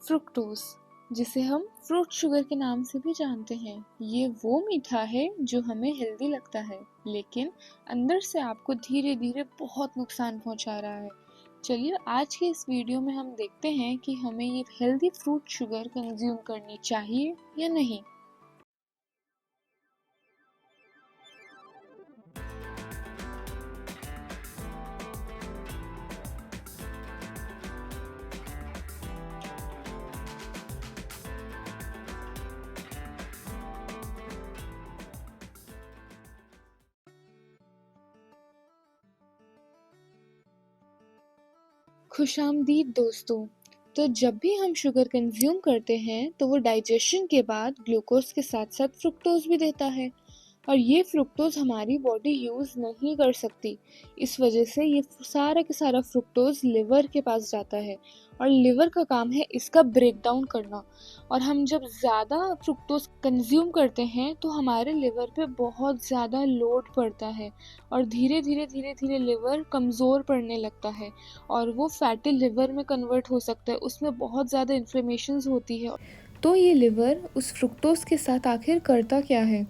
Fructose, जिसे हम fruit sugar के नाम से भी जानते हैं, ये वो मीठा है जो हमें हेल्दी लगता है, लेकिन अंदर से आपको धीरे धीरे बहुत नुकसान पहुंचा रहा है। चलिए आज के इस वीडियो में हम देखते हैं कि हमें ये हेल्दी फ्रूट शुगर कंज्यूम करनी चाहिए या नहीं। खुशामदीद दोस्तों। तो जब भी हम शुगर कंज्यूम करते हैं तो वो डाइजेशन के बाद ग्लूकोज के साथ साथ फ्रुक्टोज भी देता है, और ये फ्रुक्टोज हमारी बॉडी यूज़ नहीं कर सकती। इस वजह से ये सारा के सारा फ्रुक्टोज लिवर के पास जाता है, और लिवर का काम है इसका ब्रेक डाउन करना। और हम जब ज़्यादा फ्रुक्टोज कंज्यूम करते हैं तो हमारे लिवर पे बहुत ज़्यादा लोड पड़ता है, और धीरे धीरे लिवर कमज़ोर पड़ने लगता है, और वो फैटी लिवर में कन्वर्ट हो सकता है। उसमें बहुत ज़्यादा इन्फ्लेमेशंस होती है। तो ये लिवर उस फ्रुक्टोज के साथ आखिर करता क्या है?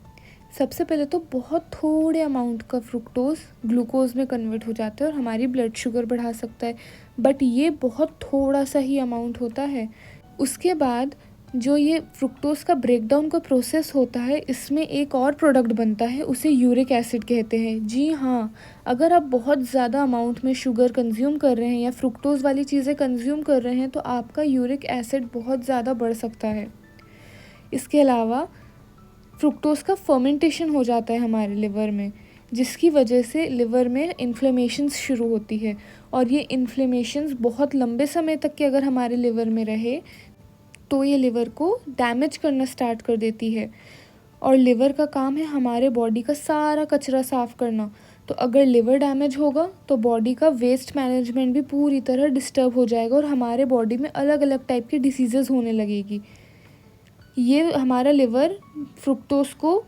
सबसे पहले तो बहुत थोड़े अमाउंट का फ्रुक्टोज ग्लूकोज में कन्वर्ट हो जाता है और हमारी ब्लड शुगर बढ़ा सकता है, बट ये बहुत थोड़ा सा ही अमाउंट होता है। उसके बाद जो ये फ्रुक्टोज का ब्रेकडाउन का प्रोसेस होता है, इसमें एक और प्रोडक्ट बनता है, उसे यूरिक एसिड कहते हैं। जी हाँ, अगर आप बहुत ज़्यादा अमाउंट में शुगर कंज्यूम कर रहे हैं या फ्रुक्टोज वाली चीज़ें कंज्यूम कर रहे हैं तो आपका यूरिक एसिड बहुत ज़्यादा बढ़ सकता है। इसके अलावा फ्रुक्टोज का फर्मेंटेशन हो जाता है हमारे लिवर में, जिसकी वजह से लिवर में इन्फ्लेमेशंस शुरू होती है, और ये इन्फ्लेमेशंस बहुत लंबे समय तक के अगर हमारे लिवर में रहे तो ये लिवर को डैमेज करना स्टार्ट कर देती है। और लिवर का काम है हमारे बॉडी का सारा कचरा साफ़ करना। तो अगर लिवर डैमेज होगा तो बॉडी का वेस्ट मैनेजमेंट भी पूरी तरह डिस्टर्ब हो जाएगा, और हमारे बॉडी में अलग अलग टाइप की डिसीज़ेज़ होने लगेगी। ये हमारा लिवर फ्रुक्टोज को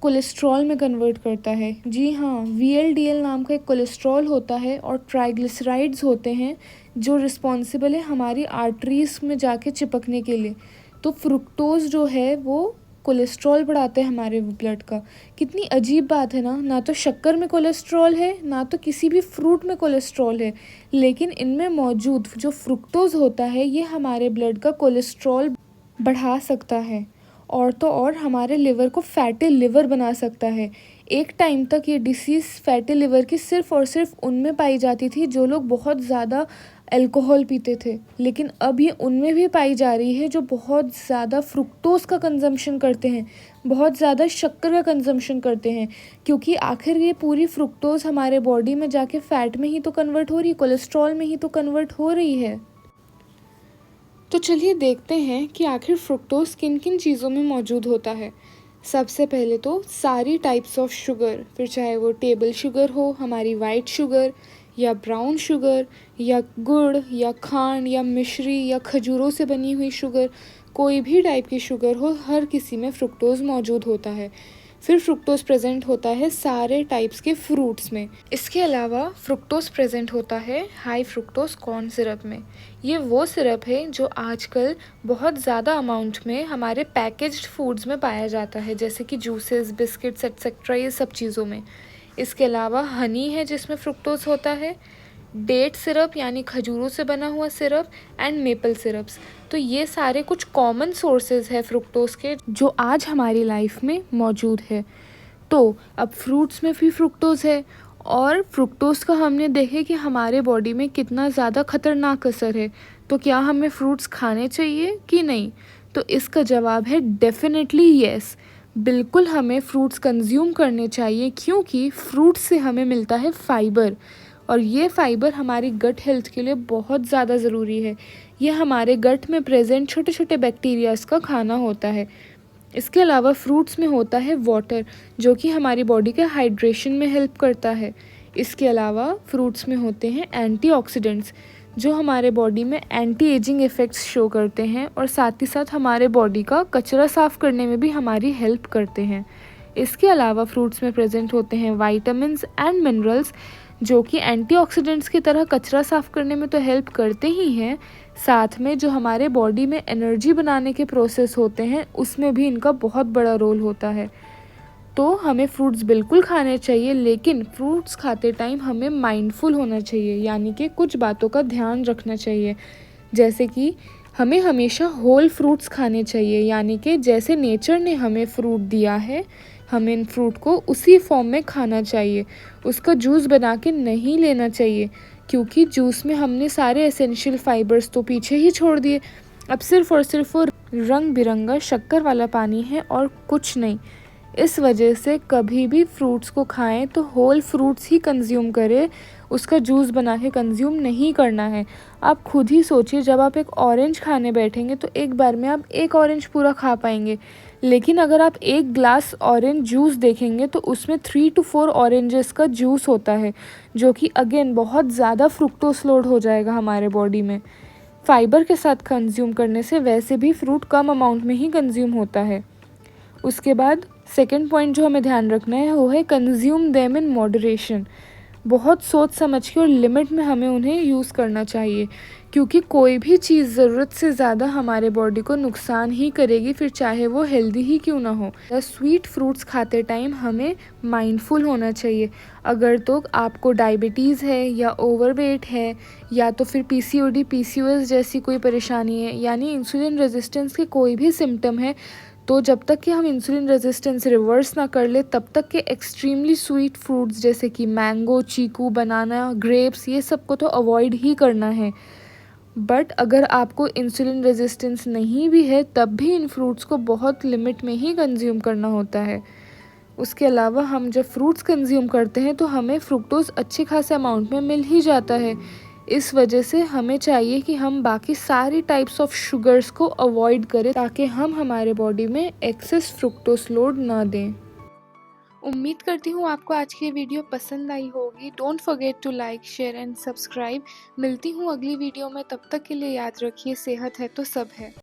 कोलेस्ट्रॉल में कन्वर्ट करता है। जी हाँ, VLDL नाम का एक कोलेस्ट्रॉल होता है, और ट्राइग्लिसराइड्स होते हैं जो रिस्पॉन्सिबल है हमारी आर्टरीज में जाके चिपकने के लिए। तो फ्रुक्टोज जो है वो कोलेस्ट्रॉल बढ़ाते हैं हमारे ब्लड का। कितनी अजीब बात है ना, ना तो शक्कर में कोलेस्ट्रॉल है, ना तो किसी भी फ्रूट में कोलेस्ट्रॉल है, लेकिन इनमें मौजूद जो फ्रुक्टोज होता है ये हमारे ब्लड का कोलेस्ट्रॉल बढ़ा सकता है, और तो और हमारे लिवर को फैटी लिवर बना सकता है। एक टाइम तक ये डिसीज़ फैटी लिवर की सिर्फ़ और सिर्फ उनमें पाई जाती थी जो लोग बहुत ज़्यादा अल्कोहल पीते थे, लेकिन अब ये उनमें भी पाई जा रही है जो बहुत ज़्यादा फ्रुक्टोज़ का कंजम्पशन करते हैं, बहुत ज़्यादा शक्कर का कंजम्पशन करते हैं, क्योंकि आखिर ये पूरी फ्रुक्टोज़ हमारे बॉडी में जाके फ़ैट में ही तो कन्वर्ट हो रही है, कोलेस्ट्रॉल में ही तो कन्वर्ट हो रही है। तो चलिए देखते हैं कि आखिर फ्रुक्टोज किन किन चीज़ों में मौजूद होता है। सबसे पहले तो सारी टाइप्स ऑफ शुगर, फिर चाहे वो टेबल शुगर हो, हमारी वाइट शुगर या ब्राउन शुगर, या गुड़ या खांड या मिश्री या खजूरों से बनी हुई शुगर, कोई भी टाइप की शुगर हो, हर किसी में फ्रुक्टोज मौजूद होता है। फिर फ्रुक्टोज प्रेजेंट होता है सारे टाइप्स के फ्रूट्स में। इसके अलावा फ्रुक्टोज प्रेजेंट होता है हाई फ्रुक्टोज कॉर्न सिरप में। ये वो सिरप है जो आजकल बहुत ज़्यादा अमाउंट में हमारे पैकेज्ड फूड्स में पाया जाता है, जैसे कि जूसेस, बिस्किट्स एक्सेट्रा, ये सब चीज़ों में। इसके अलावा हनी है जिसमें फ्रुक्टोज होता है, डेट सिरप यानी खजूरों से बना हुआ सिरप, एंड मेपल सिरप्स। तो ये सारे कुछ कॉमन सोर्सेज है फ्रुक्टोज के जो आज हमारी लाइफ में मौजूद है। तो अब फ्रूट्स में भी फ्रुक्टोज है, और फ्रुक्टोज का हमने देखे कि हमारे बॉडी में कितना ज़्यादा खतरनाक असर है। तो क्या हमें फ्रूट्स खाने चाहिए कि नहीं? तो इसका जवाब है डेफिनेटली येस। बिल्कुल हमें फ्रूट्स कंज्यूम करने चाहिए, क्योंकि फ्रूट्स से हमें मिलता है फाइबर, और ये फाइबर हमारी गट हेल्थ के लिए बहुत ज़्यादा ज़रूरी है। ये हमारे गट में प्रेजेंट छोटे छोटे बैक्टीरियाज का खाना होता है। इसके अलावा फ्रूट्स में होता है वाटर, जो कि हमारी बॉडी के हाइड्रेशन में हेल्प करता है। इसके अलावा फ्रूट्स में होते हैं एंटीऑक्सीडेंट्स, जो हमारे बॉडी में एंटी एजिंग इफ़ेक्ट्स शो करते हैं, और साथ ही साथ हमारे बॉडी का कचरा साफ़ करने में भी हमारी हेल्प करते हैं। इसके अलावा फ्रूट्स में प्रेजेंट होते हैं वाइटामिन्स एंड मिनरल्स, जो कि एंटीऑक्सीडेंट्स की तरह कचरा साफ़ करने में तो हेल्प करते ही हैं, साथ में जो हमारे बॉडी में एनर्जी बनाने के प्रोसेस होते हैं उसमें भी इनका बहुत बड़ा रोल होता है। तो हमें फ्रूट्स बिल्कुल खाने चाहिए, लेकिन फ्रूट्स खाते टाइम हमें माइंडफुल होना चाहिए, यानी कि कुछ बातों का ध्यान रखना चाहिए। जैसे कि हमें हमेशा होल फ्रूट्स खाने चाहिए, यानी कि जैसे नेचर ने हमें फ्रूट दिया है हमें इन फ्रूट को उसी फॉर्म में खाना चाहिए। उसका जूस बना के नहीं लेना चाहिए, क्योंकि जूस में हमने सारे एसेंशियल फाइबर्स तो पीछे ही छोड़ दिए। अब सिर्फ और सिर्फ वो रंग बिरंगा शक्कर वाला पानी है और कुछ नहीं। इस वजह से कभी भी फ्रूट्स को खाएं तो होल फ्रूट्स ही कंज्यूम करें, उसका जूस बना के कंज्यूम नहीं करना है। आप खुद ही सोचिए, जब आप एक ऑरेंज खाने बैठेंगे तो एक बार में आप एक ऑरेंज पूरा खा पाएंगे, लेकिन अगर आप एक ग्लास ऑरेंज जूस देखेंगे तो उसमें 3 to 4 ऑरेंजेस का जूस होता है, जो कि अगेन बहुत ज़्यादा फ्रुक्टोज लोड हो जाएगा हमारे बॉडी में। फाइबर के साथ कंज्यूम करने से वैसे भी फ्रूट कम अमाउंट में ही कंज्यूम होता है। उसके बाद सेकंड पॉइंट जो हमें ध्यान रखना है वो है कंज्यूम देम इन मॉडरेशन। बहुत सोच समझ के और लिमिट में हमें उन्हें यूज़ करना चाहिए, क्योंकि कोई भी चीज़ ज़रूरत से ज़्यादा हमारे बॉडी को नुकसान ही करेगी, फिर चाहे वो हेल्दी ही क्यों ना हो। स्वीट फ्रूट्स खाते टाइम हमें माइंडफुल होना चाहिए। अगर तो आपको डायबिटीज़ है या ओवरवेट है या तो फिर पीसीओडी पीसीओएस जैसी कोई परेशानी है, यानी इंसुलिन रेजिस्टेंस के कोई भी सिम्टम है, तो जब तक कि हम इंसुलिन रेजिस्टेंस रिवर्स ना कर ले तब तक के एक्सट्रीमली स्वीट फ्रूट्स जैसे कि मैंगो, चीकू, बनाना, ग्रेप्स, ये सब को तो अवॉइड ही करना है। बट अगर आपको इंसुलिन रेजिस्टेंस नहीं भी है तब भी इन फ्रूट्स को बहुत लिमिट में ही कंज्यूम करना होता है। उसके अलावा हम जब फ्रूट्स कंज्यूम करते हैं तो हमें फ्रुक्टोज अच्छे खासे अमाउंट में मिल ही जाता है। इस वजह से हमें चाहिए कि हम बाकी सारी टाइप्स ऑफ शुगर्स को अवॉइड करें, ताकि हम हमारे बॉडी में एक्सेस फ्रुक्टोज लोड ना दें। उम्मीद करती हूँ आपको आज की वीडियो पसंद आई होगी। Don't forget to like, share and subscribe. मिलती हूँ अगली वीडियो में, तब तक के लिए याद रखिए सेहत है तो सब है।